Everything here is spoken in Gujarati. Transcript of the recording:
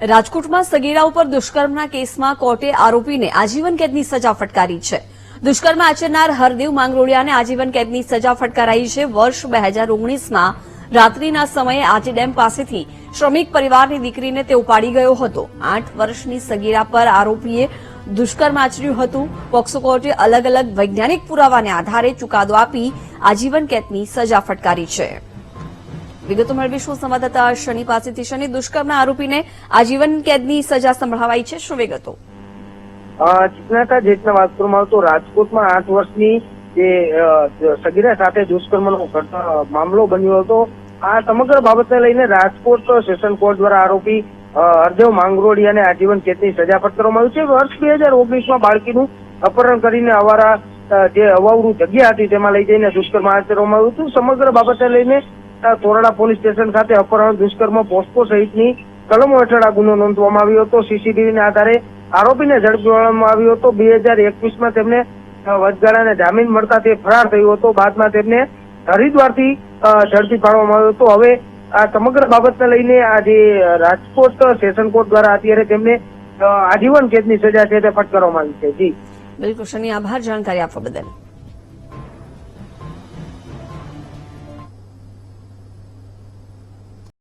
રાજકોટમાં સગીરા ઉપર દુષ્કર્મના કેસમાં કોર્ટે આરોપીને આજીવન કેદની સજા ફટકારી છે. દુષ્કર્મ આચરનાર હરદેવ માંગરોળિયાને આજીવન કેદની સજા ફટકારાઈ છે. વર્ષ 2019માં રાત્રિના સમયે આજી ડેમ પાસેથી શ્રમિક પરિવારની દીકરીને તે ઉપાડી ગયો હતો. 8 વર્ષની સગીરા પર આરોપીએ દુષ્કર્મ આચર્યું હતું. પોક્સો કોર્ટે અલગ અલગ વૈજ્ઞાનિક પુરાવાને આધારે ચુકાદો આપી આજીવન કેદની સજા ફટકારી છે. વિગતો મેળવીશું સંવાદદાતા શનિ પાસેથી. શનિ, દુષ્કર્મના આરોપીને આજીવન કેદની સજા સંભળાવાઈ છે, શું વિગતો? ચિકનાકા જેટના વાત કરવામાં આવે તો રાજકોટમાં 8 વર્ષની જે સગીરા સાથે દુષ્કર્મનો મામલો બન્યો હતો. આ સમગ્ર બાબતને લઈને રાજકોટ સેશન કોર્ટ દ્વારા આરોપી હરદેવ માંગરોળિયાને આજીવન કેદની સજા ફટકારવામાં આવી છે. વર્ષ 2019માં બાળકીનું અપહરણ કરીને અવારા જે અવાવરૂ જગ્યા હતી તેમાં લઈ જઈને દુષ્કર્મ આચરવામાં આવ્યું હતું. સમગ્ર બાબતને લઈને તોરડા પોલીસ સ્ટેશન ખાતે અપહરણ, દુષ્કર્મ, પોસ્કો સહિતની કલમો હેઠળ આ ગુનો નોંધવામાં આવ્યો હતો. સીસીટીવીના આધારે આરોપીને ઝડપી પાડવામાં આવ્યો હતો. 2021માં તેમને વચગાળાને જામીન મળતા તે ફરાર થયો હતો. બાદમાં તેમને હરિદ્વારથી ઝડપી પાડવામાં આવ્યો હતો. હવે આ સમગ્ર બાબતને લઈને આ જે રાજકોટ સેશન કોર્ટ દ્વારા અત્યારે તેમને આજીવન કેદની સજા છે તે ફટકારવામાં આવી છે. જી બિલકુલ શનિ, આભાર જાણકારી આપવા બદલ.